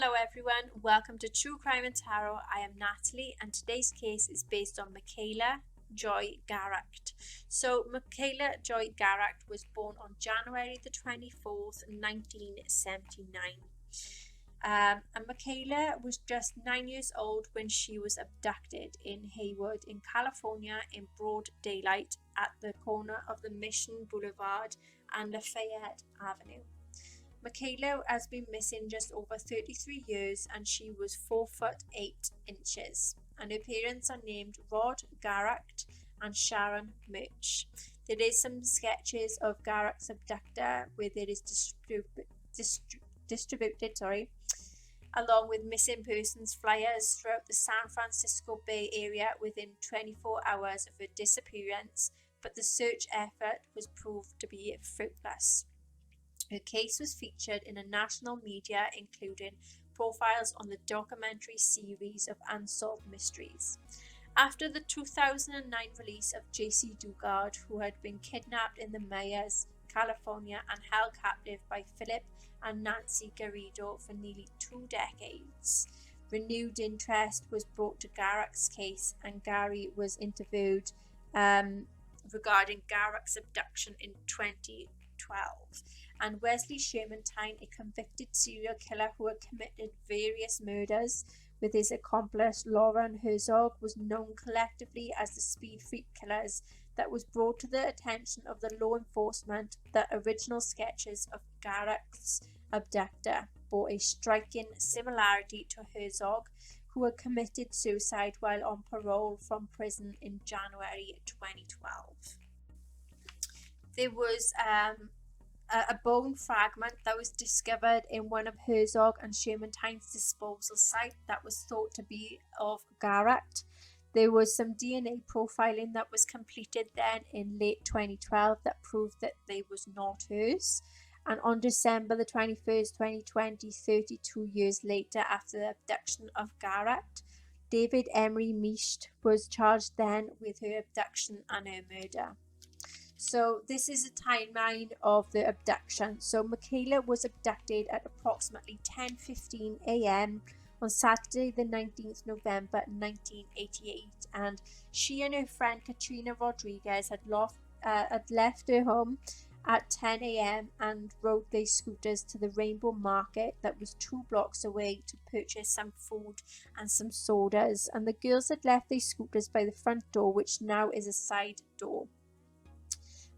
Hello everyone, welcome to True Crime and Tarot. I am Natalie and today's case is based on Michaela Garecht. So Michaela Garecht was born on January the 24th, 1979. And Michaela was just 9 years old when she was abducted in Haywood in California in broad daylight at the corner of the Mission Boulevard and Lafayette Avenue. Michaela has been missing just over 33 years and she was 4 foot 8 inches. And her parents are named Rod Garecht and Sharon Murch. There is some sketches of Garecht's abductor where there is distributed, along with missing persons flyers throughout the San Francisco Bay Area within 24 hours of her disappearance, but the search effort was proved to be fruitless. Her case was featured in a national media, including profiles on the documentary series of Unsolved Mysteries. After the 2009 release of J.C. Dugard, who had been kidnapped in the Mayas, California, and held captive by Philip and Nancy Garrido for nearly 2 decades, renewed interest was brought to Garecht's case, and Gary was interviewed regarding Garecht's abduction in 2012. And Wesley Shermantine, a convicted serial killer who had committed various murders with his accomplice Lauren Herzog, was known collectively as the Speed Freak Killers, that was brought to the attention of the law enforcement that original sketches of Garecht's abductor bore a striking similarity to Herzog, who had committed suicide while on parole from prison in January 2012. There was a bone fragment that was discovered in one of Herzog and Shermantine's disposal site that was thought to be of Garecht. There was some DNA profiling that was completed then in late 2012 that proved that they was not hers. And on December the 21st, 2020, 32 years later after the abduction of Garecht, David Emery Mischt was charged then with her abduction and her murder. So this is a timeline of the abduction. So Michaela was abducted at approximately 10:15 a.m. on Saturday the 19th November 1988, and she and her friend Katrina Rodriguez had left her home at 10 a.m. and rode their scooters to the Rainbow Market that was 2 blocks away to purchase some food and some sodas, and the girls had left their scooters by the front door, which now is a side door.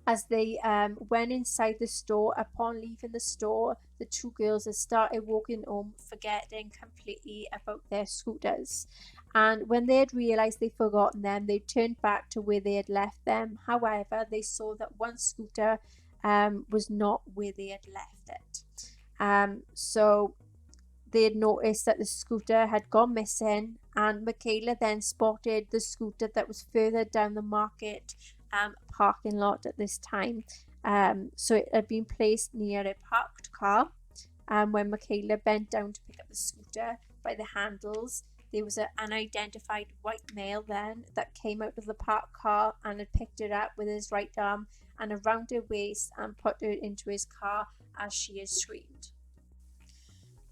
As they went inside the store, upon leaving the store, the 2 girls had started walking home, forgetting completely about their scooters. And when they had realized they'd forgotten them, they turned back to where they had left them. However, they saw that one scooter was not where they had left it. So they had noticed that the scooter had gone missing, and Michaela then spotted the scooter that was further down the market parking lot at this time. So it had been placed near a parked car. When Michaela bent down to pick up the scooter by the handles, there was an unidentified white male then that came out of the parked car and had picked her up with his right arm and around her waist and put her into his car as she had screamed.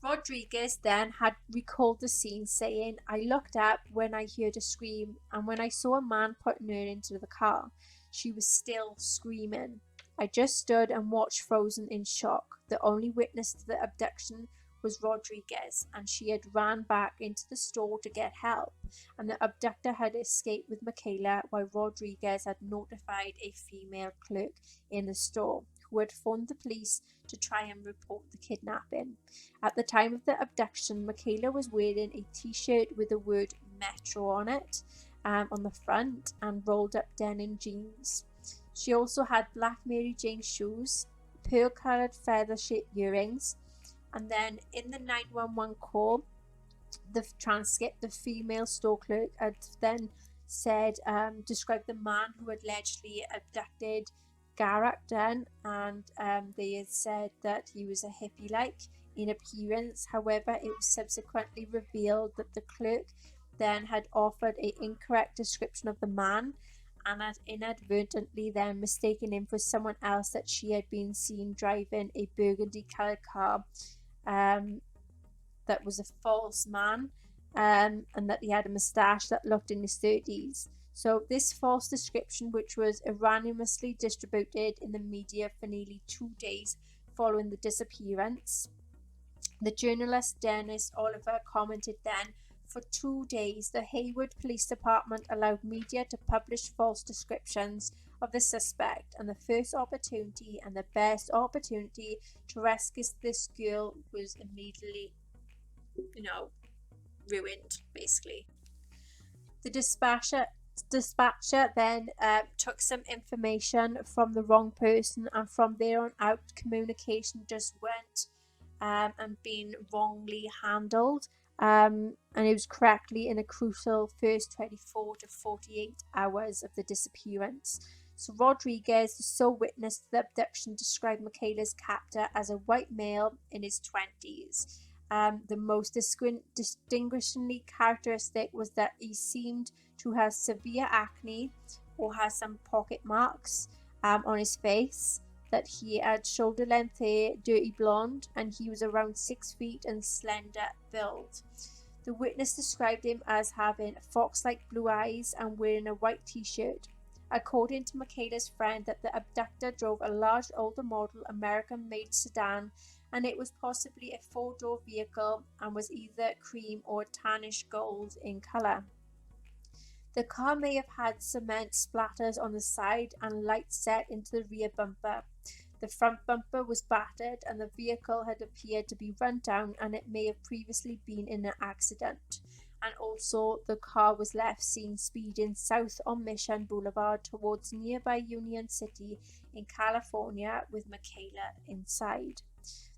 Rodriguez then had recalled the scene, saying, "I looked up when I heard a scream, and when I saw a man putting her into the car, she was still screaming. I just stood and watched, frozen in shock. The only witness to the abduction was Rodriguez, and she had ran back into the store to get help, and the abductor had escaped with Michaela while Rodriguez had notified a female clerk in the store, who had phoned the police to try and report the kidnapping. At the time of the abduction, Michaela was wearing a t-shirt with the word Metro on it on the front and rolled up denim jeans. She also had black Mary Jane shoes, pearl-coloured feather-shaped earrings, and then in the 911 call, the transcript, the female store clerk had then said, described the man who had allegedly abducted Garecht then, and they had said that he was a hippie-like in appearance. However, it was subsequently revealed that the clerk then had offered an incorrect description of the man and had inadvertently then mistaken him for someone else that she had been seen driving a burgundy coloured car that was a false man, and that he had a moustache that looked in his 30s. So this false description, which was erroneously distributed in the media for nearly 2 days following the disappearance. The journalist Dennis Oliver commented then, for 2 days, the Hayward Police Department allowed media to publish false descriptions of the suspect, and the first opportunity and the best opportunity to rescue this girl was immediately, ruined, basically. The dispatcher then took some information from the wrong person, and from there on out, communication just went and being wrongly handled. And it was correctly in a crucial first 24 to 48 hours of the disappearance. So Rodriguez, the sole witness to the abduction, described Michaela's captor as a white male in his 20s. The most distinguishing characteristic was that he seemed to have severe acne or has some pocket marks on his face, that he had shoulder-length hair, dirty blonde, and he was around 6 feet and slender build. The witness described him as having fox-like blue eyes and wearing a white t-shirt. According to Michaela's friend, that the abductor drove a large older model American-made sedan, and it was possibly a 4-door vehicle and was either cream or tannish gold in colour. The car may have had cement splatters on the side and lights set into the rear bumper. The front bumper was battered and the vehicle had appeared to be run down, and it may have previously been in an accident. And also the car was left seen speeding south on Mission Boulevard towards nearby Union City in California with Michaela inside.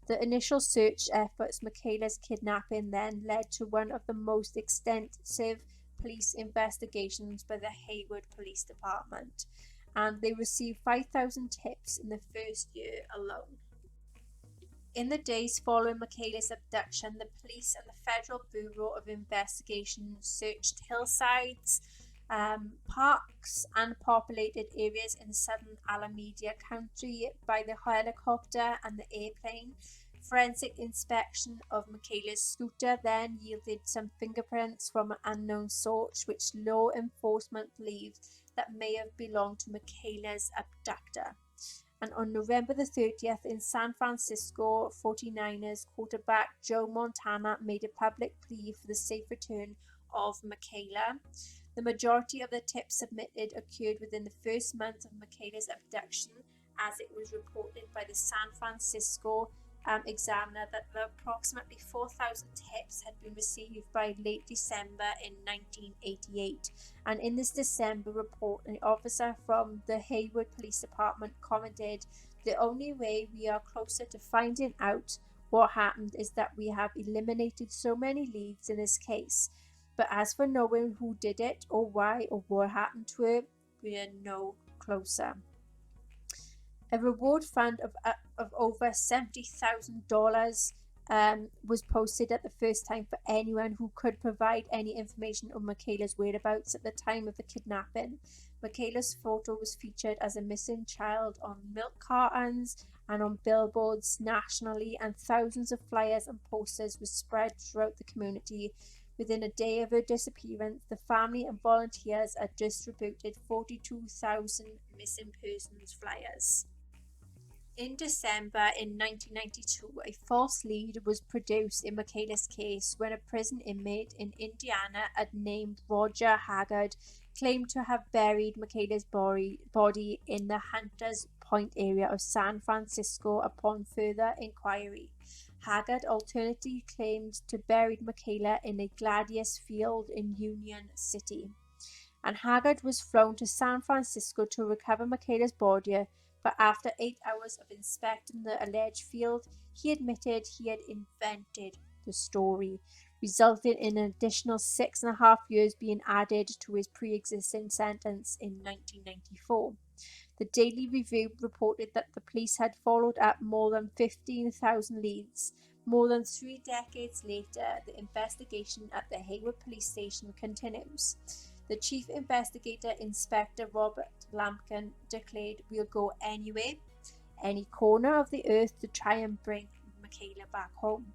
The initial search efforts, Michaela's kidnapping, then led to one of the most extensive police investigations by the Hayward Police Department, and they received 5,000 tips in the first year alone. In the days following Michaela's abduction, the police and the Federal Bureau of Investigation searched hillsides, parks, and populated areas in southern Alameda County by the helicopter and the airplane. Forensic inspection of Michaela's scooter then yielded some fingerprints from an unknown source, which law enforcement believed that may have belonged to Michaela's abductor. And on November the 30th in San Francisco, 49ers quarterback Joe Montana made a public plea for the safe return of Michaela. The majority of the tips submitted occurred within the first month of Michaela's abduction, as it was reported by the San Francisco Examiner that approximately 4,000 tips had been received by late December in 1988. And in this December report, an officer from the Hayward Police Department commented, "The only way we are closer to finding out what happened is that we have eliminated so many leads in this case. But as for knowing who did it or why or what happened to her, we are no closer." A reward fund of over $70,000 was posted at the first time for anyone who could provide any information on Michaela's whereabouts at the time of the kidnapping. Michaela's photo was featured as a missing child on milk cartons and on billboards nationally, and thousands of flyers and posters were spread throughout the community. Within a day of her disappearance, the family and volunteers had distributed 42,000 missing persons flyers. In December in 1992, a false lead was produced in Michaela's case when a prison inmate in Indiana named Roger Haggard claimed to have buried Michaela's body in the Hunters Point area of San Francisco upon further inquiry. Haggard alternately claimed to buried Michaela in a gladius field in Union City. And Haggard was flown to San Francisco to recover Michaela's body, but after 8 hours of inspecting the alleged field, he admitted he had invented the story, resulting in an additional 6.5 years being added to his pre-existing sentence in 1994. The Daily Review reported that the police had followed up more than 15,000 leads. More than 3 decades later, the investigation at the Hayward Police Station continues. The chief investigator, Inspector Robert Lampkin, declared, "We'll go anywhere, any corner of the earth to try and bring Michaela back home."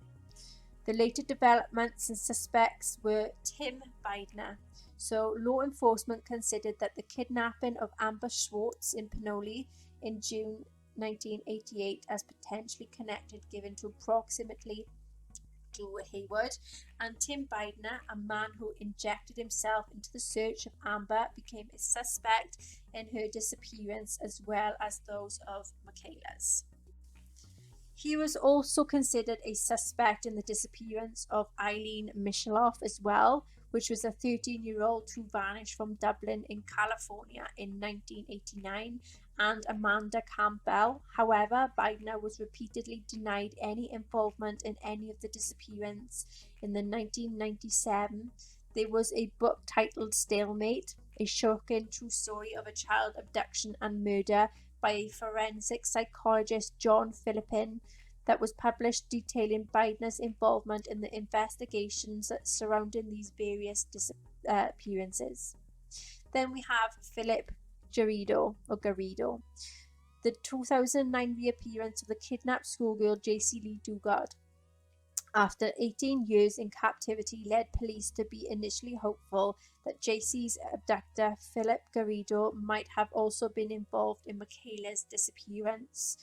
The later developments and suspects were Tim Bidner. So law enforcement considered that the kidnapping of Amber Schwartz in Pinole in June 1988 as potentially connected, given to proximately to Haywood, and Tim Bidner, a man who injected himself into the search of Amber, became a suspect in her disappearance as well as those of Michaela's. He was also considered a suspect in the disappearance of Eileen Micheloff as well, which was a 13-year-old who vanished from Dublin in California in 1989, and Amanda Campbell. However, Bidner was repeatedly denied any involvement in any of the disappearance. In the 1997, there was a book titled Stalemate, a shocking true story of a child abduction and murder by a forensic psychologist, John Philippin, that was published detailing Bidner's involvement in the investigations surrounding these various disappearances. Then we have Philip Garrido. The 2009 reappearance of the kidnapped schoolgirl J.C. Lee Dugard, after 18 years in captivity, led police to be initially hopeful that JC's abductor, Philip Garrido, might have also been involved in Michaela's disappearance.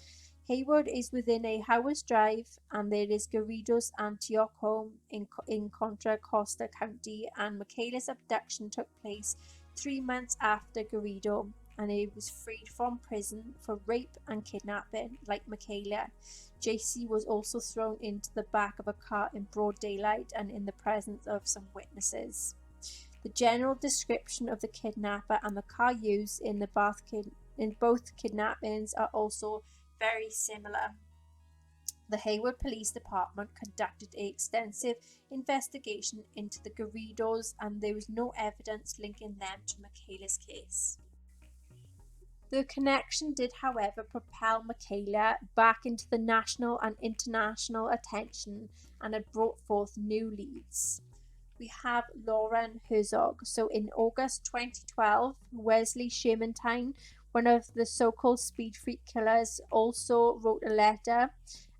Haywood is within a hour's drive, and there is Garrido's Antioch home in Contra Costa County, and Michaela's abduction took place 3 months after Garrido, and he was freed from prison for rape and kidnapping, like Michaela. JC was also thrown into the back of a car in broad daylight and in the presence of some witnesses. The general description of the kidnapper and the car used in both kidnappings are also very similar. The Haywood Police Department conducted an extensive investigation into the Garridos, and there was no evidence linking them to Michaela's case. The connection did, however, propel Michaela back into the national and international attention and had brought forth new leads. We have Lauren Herzog. So in August 2012, Wesley Shermantine, one of the so-called speed freak killers, also wrote a letter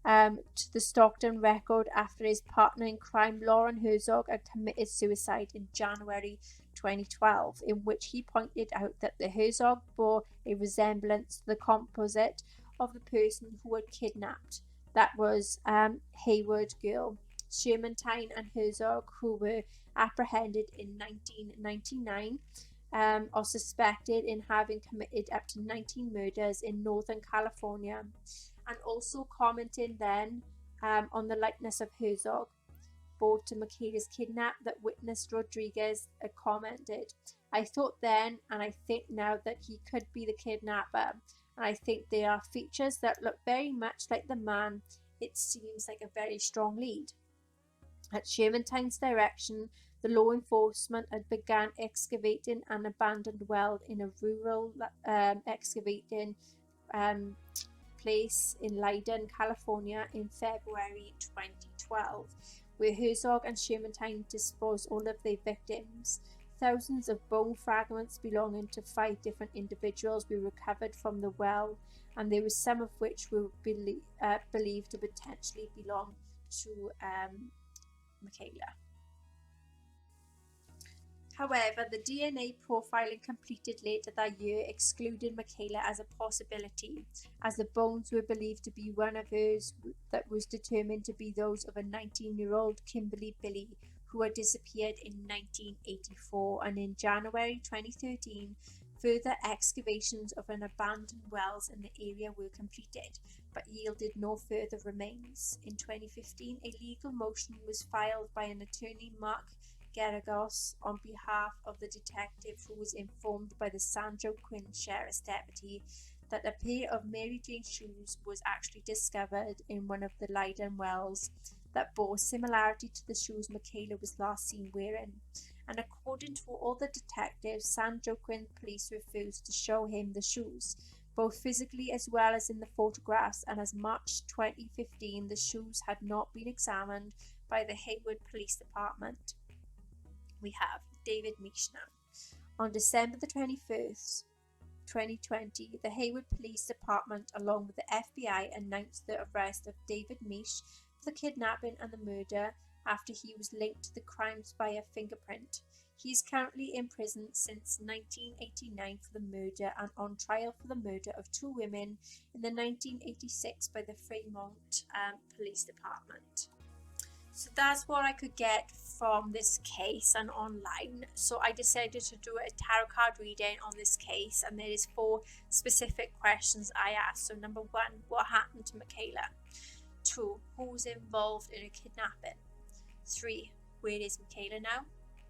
to the Stockton Record after his partner in crime, Lauren Herzog, had committed suicide in January 2012, in which he pointed out that the Herzog bore a resemblance to the composite of the person who had kidnapped. That was Haywood girl. Shermantine and Herzog, who were apprehended in 1999, are suspected in having committed up to 19 murders in Northern California, and also commenting then on the likeness of Herzog brought to Michaela's kidnap that witness Rodriguez commented, "I thought then and I think now that he could be the kidnapper, and I think there are features that look very much like the man. It seems like a very strong lead." At Shermantine's direction, the law enforcement had begun excavating an abandoned well in a rural excavating place in Leiden, California in February 2012, where Herzog and Shermantine disposed all of their victims. Thousands of bone fragments belonging to 5 different individuals were recovered from the well, and there were some of which were believed to potentially belong to Michaela. However, the DNA profiling completed later that year excluded Michaela as a possibility, as the bones were believed to be one of hers that was determined to be those of a 19-year-old Kimberly Billy, who had disappeared in 1984, and in January 2013, further excavations of an abandoned wells in the area were completed, but yielded no further remains. In 2015, a legal motion was filed by an attorney, Mark Garagos, on behalf of the detective, who was informed by the Sandro Quinn Sheriff's deputy that a pair of Mary Jane shoes was actually discovered in one of the Leiden wells that bore similarity to the shoes Michaela was last seen wearing. And according to all the detectives, Sandro Quinn police refused to show him the shoes, both physically as well as in the photographs, and as March 2015, the shoes had not been examined by the Haywood Police Department. We have David Misch now. On December the 21st, 2020, the Haywood Police Department, along with the FBI, announced the arrest of David Misch for the kidnapping and the murder after he was linked to the crimes by a fingerprint. He is currently in prison since 1989 for the murder and on trial for the murder of two women in the 1986 by the Fremont Police Department. So that's what I could get from this case and online. So I decided to do a tarot card reading on this case, and there is 4 specific questions I asked. So number 1, what happened to Michaela? 2, who was involved in a kidnapping? 3, where is Michaela now?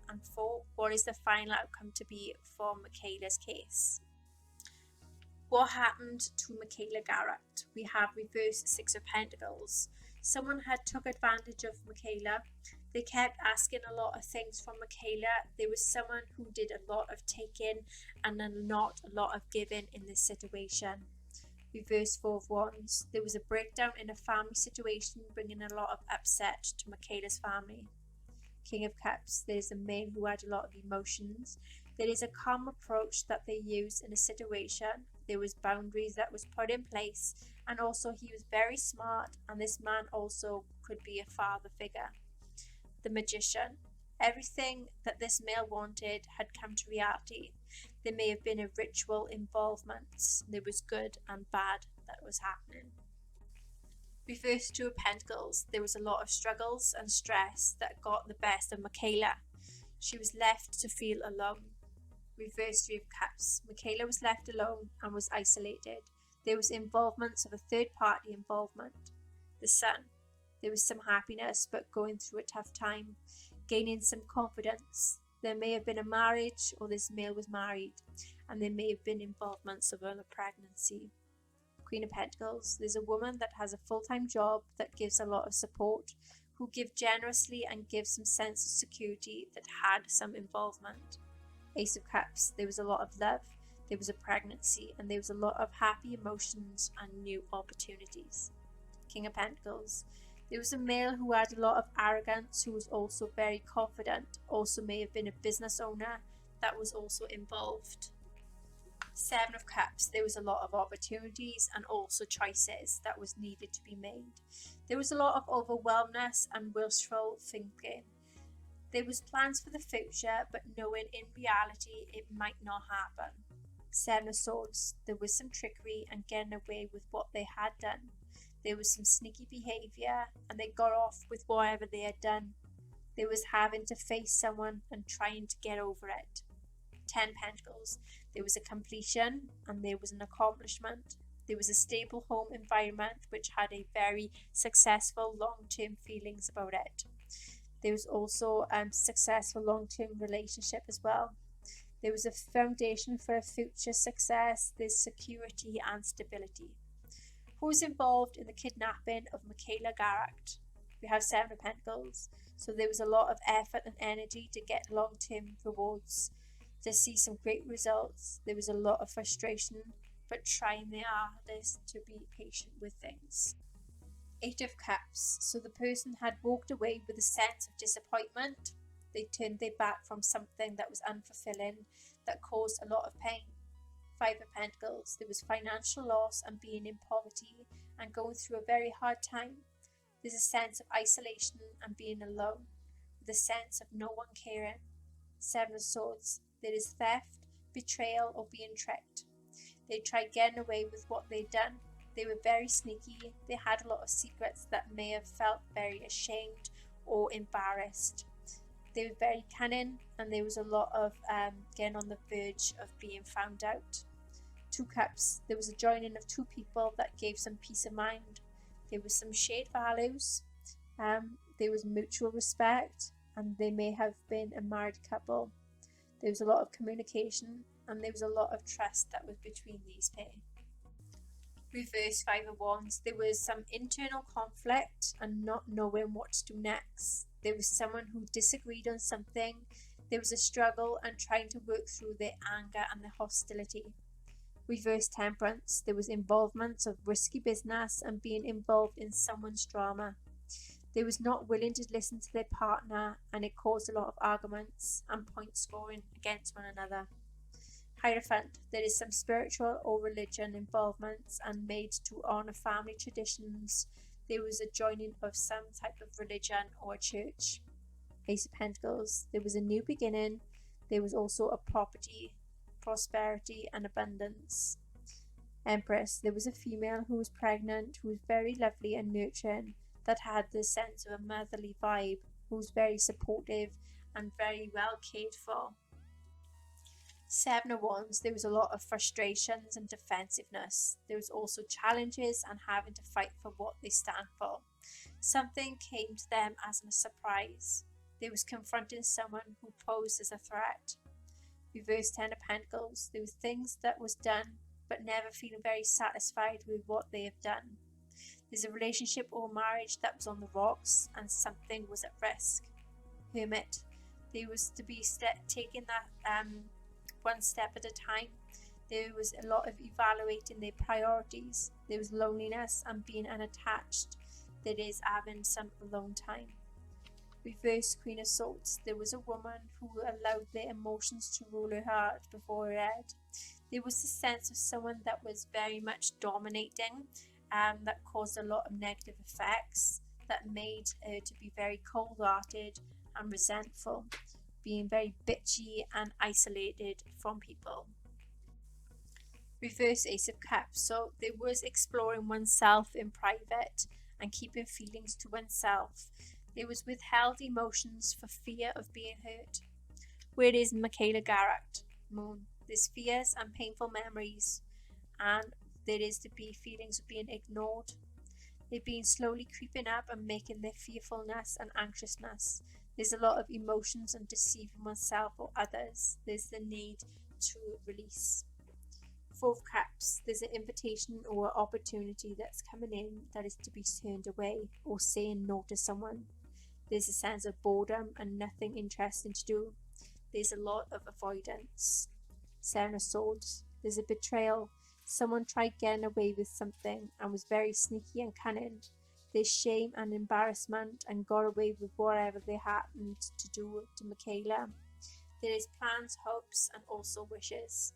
And 4, what is the final outcome to be for Michaela's case? What happened to Michaela Garecht? We have reversed 6 of Pentacles. Someone had took advantage of Michaela. They kept asking a lot of things from Michaela. There was someone who did a lot of taking and not a lot of giving in this situation. Reverse 4 of Wands. There was a breakdown in a family situation, bringing a lot of upset to Michaela's family. King of Cups. There's a man who had a lot of emotions. There is a calm approach that they used in a situation. There was boundaries that was put in place, and also he was very smart, and this man also could be a father figure. The Magician. Everything that this male wanted had come to reality. There may have been a ritual involvement. There was good and bad that was happening. Reverse 2 of Pentacles. There was a lot of struggles and stress that got the best of Michaela. She was left to feel alone. Reverse 3 of Cups. Michaela was left alone and was isolated. There was involvement of a third party involvement. The Sun. There was some happiness but going through a tough time, gaining some confidence. There may have been a marriage, or this male was married, and there may have been involvements of a pregnancy. Queen of Pentacles. There's a woman that has a full-time job that gives a lot of support, who give generously and give some sense of security that had some involvement. Ace of Cups. There was a lot of love, there was a pregnancy, and there was a lot of happy emotions and new opportunities. King of Pentacles. There was a male who had a lot of arrogance, who was also very confident, also may have been a business owner that was also involved. 7 of Cups. There was a lot of opportunities and also choices that was needed to be made. There was a lot of overwhelmness and wishful thinking. There was plans for the future, but knowing in reality it might not happen. 7 of Swords. There was some trickery and getting away with what they had done. There was some sneaky behaviour, and they got off with whatever they had done. There was having to face someone and trying to get over it. 10 Pentacles. There was a completion and there was an accomplishment. There was a stable home environment which had a very successful long-term feelings about it. There was also a successful long-term relationship as well. There was a foundation for a future success. There's security and stability. Who was involved in the kidnapping of Michaela Garecht? We have 7 of Pentacles. So there was a lot of effort and energy to get long-term rewards, to see some great results. There was a lot of frustration, but trying their hardest to be patient with things. 8 of Cups. So the person had walked away with a sense of disappointment. They turned their back from something that was unfulfilling, that caused a lot of pain. 5 of Pentacles. There was financial loss and being in poverty and going through a very hard time. There's a sense of isolation and being alone, with a sense of no one caring. 7 of Swords. There is theft, betrayal, or being tricked. They tried getting away with what they'd done. They were very sneaky. They had a lot of secrets that may have felt very ashamed or embarrassed. They were very cunning, and there was a lot of getting on the verge of being found out. 2 Cups. There was a joining of 2 people that gave some peace of mind. There was some shared values. There was mutual respect, and they may have been a married couple. There was a lot of communication, and there was a lot of trust that was between these pair. Reverse 5 of Wands. There was some internal conflict and not knowing what to do next. There was someone who disagreed on something. There was a struggle and trying to work through their anger and their hostility. Reverse Temperance. There was involvement of risky business and being involved in someone's drama. They was not willing to listen to their partner, and it caused a lot of arguments and point scoring against one another. Hierophant. There is some spiritual or religion involvements and made to honour family traditions. There was a joining of some type of religion or church. Ace of Pentacles, there was a new beginning. There was also a property, prosperity and abundance. Empress, there was a female who was pregnant, who was very lovely and nurturing, that had the sense of a motherly vibe, who was very supportive and very well cared for. Seven of Wands, there was a lot of frustrations and defensiveness. There was also challenges and having to fight for what they stand for. Something came to them as a surprise. They was confronting someone who posed as a threat. Reverse Ten of Pentacles, there was things that was done but never feeling very satisfied with what they have done. There's a relationship or marriage that was on the rocks and something was at risk. Hermit, there was to be taking that one step at a time. There was a lot of evaluating their priorities. There was loneliness and being unattached. There is having some alone time. Reverse Queen of Swords, there was a woman who allowed their emotions to rule her heart before her head. There was the sense of someone that was very much dominating, that caused a lot of negative effects, that made her to be very cold-hearted and resentful, being very bitchy and isolated from people. Reverse Ace of Cups, so there was exploring oneself in private and keeping feelings to oneself. There was withheld emotions for fear of being hurt. Where is Michaela Garecht? Moon, there's fears and painful memories, and there is to be feelings of being ignored. They've been slowly creeping up and making their fearfulness and anxiousness. There's a lot of emotions and deceiving oneself or others. There's the need to release. Four of Cups, there's an invitation or opportunity that's coming in that is to be turned away or saying no to someone. There's a sense of boredom and nothing interesting to do. There's a lot of avoidance. Seven of Swords, there's a betrayal. Someone tried getting away with something and was very sneaky and cunning. There's shame and embarrassment and got away with whatever they happened to do to Michaela. There is plans, hopes and also wishes.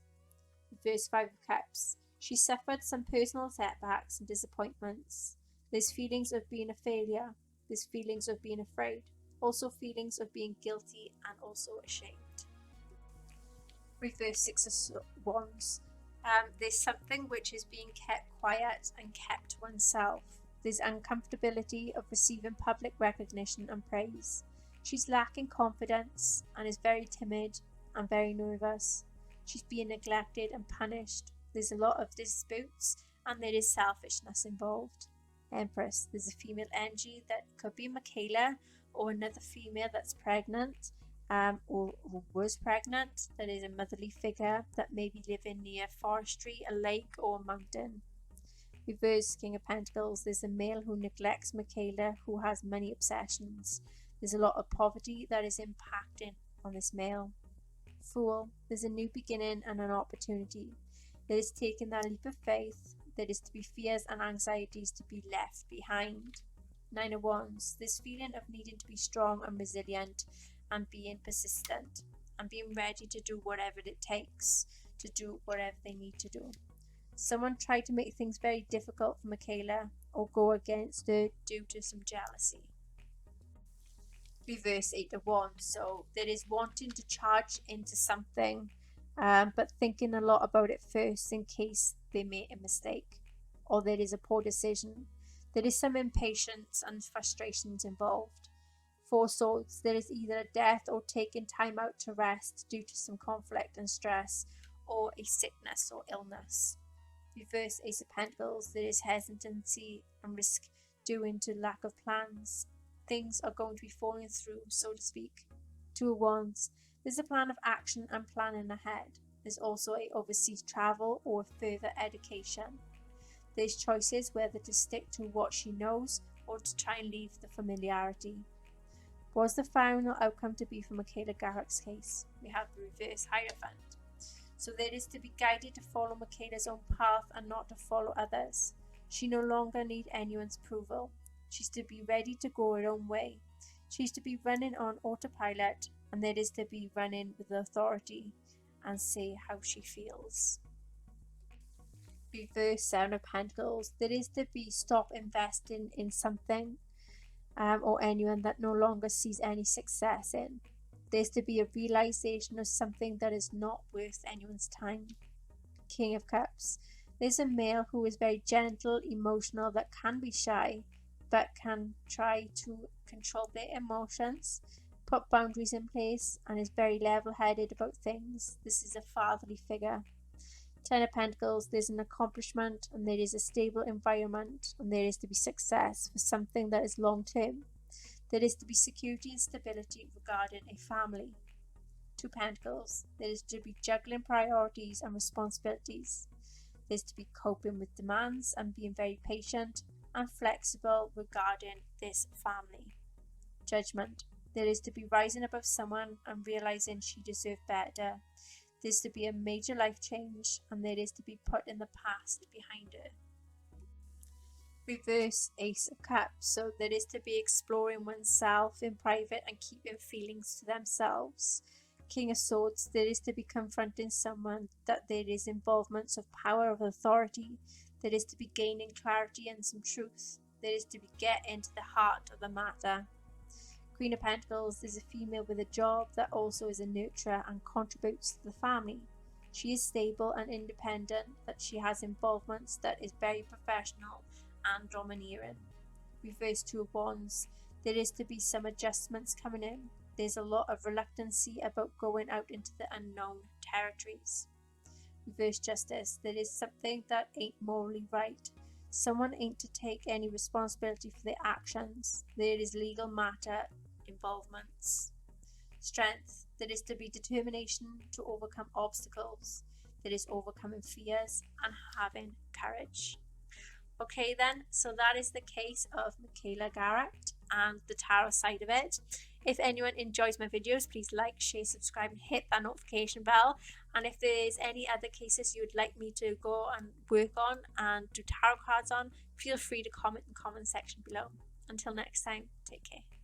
Verse 5 of Cups, she suffered some personal setbacks and disappointments. There's feelings of being a failure. There's feelings of being afraid. Also feelings of being guilty and also ashamed. Reverse Six of Wands. There's something which is being kept quiet and kept to oneself. There's uncomfortability of receiving public recognition and praise. She's lacking confidence and is very timid and very nervous. She's being neglected and punished. There's a lot of disputes and there is selfishness involved. Empress, there's a female energy that could be Michaela or another female that's pregnant, or who was pregnant, that is a motherly figure that may be living near forestry, a lake or a mountain. Reverse King of Pentacles, there's a male who neglects Michaela, who has money obsessions. There's a lot of poverty that is impacting on this male. Fool, there's a new beginning and an opportunity. There is taking that leap of faith. There is to be fears and anxieties to be left behind. Nine of Wands, this feeling of needing to be strong and resilient and being persistent and being ready to do whatever it takes to do whatever they need to do. Someone tried to make things very difficult for Michaela or go against her due to some jealousy. Reverse Eight of Wands, so there is wanting to charge into something, but thinking a lot about it first in case they make a mistake or there is a poor decision. There is some impatience and frustrations involved. Four Swords, there is either a death or taking time out to rest due to some conflict and stress or a sickness or illness. Reverse Ace of Pentacles, there is hesitancy and risk due to lack of plans. Things are going to be falling through, so to speak. Two of Wands, there's a plan of action and planning ahead. There's also a overseas travel or further education. There's choices whether to stick to what she knows or to try and leave the familiarity. Was the final outcome to be for Michaela Garecht's case? We have the reverse Hierophant. So there is to be guided to follow Michaela's own path and not to follow others. She no longer needs anyone's approval. She's to be ready to go her own way. She's to be running on autopilot, and there is to be running with authority and say how she feels. Reverse Seven of Pentacles. There is to be stop investing in something or anyone that no longer sees any success in. There's to be a realization of something that is not worth anyone's time. King of Cups. There's a male who is very gentle, emotional, that can be shy, but can try to control their emotions, put boundaries in place, and is very level-headed about things. This is a fatherly figure. Ten of Pentacles, there's an accomplishment and there is a stable environment and there is to be success for something that is long term. There is to be security and stability regarding a family. Two Pentacles, there is to be juggling priorities and responsibilities. There's to be coping with demands and being very patient and flexible regarding this family. Judgment, there is to be rising above someone and realizing she deserved better. There's to be a major life change and there is to be put in the past behind her. Reverse Ace of Cups. So there is to be exploring oneself in private and keeping feelings to themselves. King of Swords. There is to be confronting someone that there is involvements of power, of authority. There is to be gaining clarity and some truth. There is to be get into the heart of the matter. Queen of Pentacles is a female with a job that also is a nurturer and contributes to the family. She is stable and independent, that she has involvements that is very professional and domineering. Reverse Two of Wands. There is to be some adjustments coming in. There's a lot of reluctancy about going out into the unknown territories. Reverse Justice. There is something that ain't morally right. Someone ain't to take any responsibility for their actions. There is legal matter involvements. Strength. There is to be determination to overcome obstacles. There is overcoming fears and having courage. Okay then, so that is the case of Michaela Garecht and the tarot side of it. If anyone enjoys my videos, please like, share, subscribe and hit that notification bell. And if there's any other cases you would like me to go and work on and do tarot cards on, feel free to comment in the comment section below. Until next time, take care.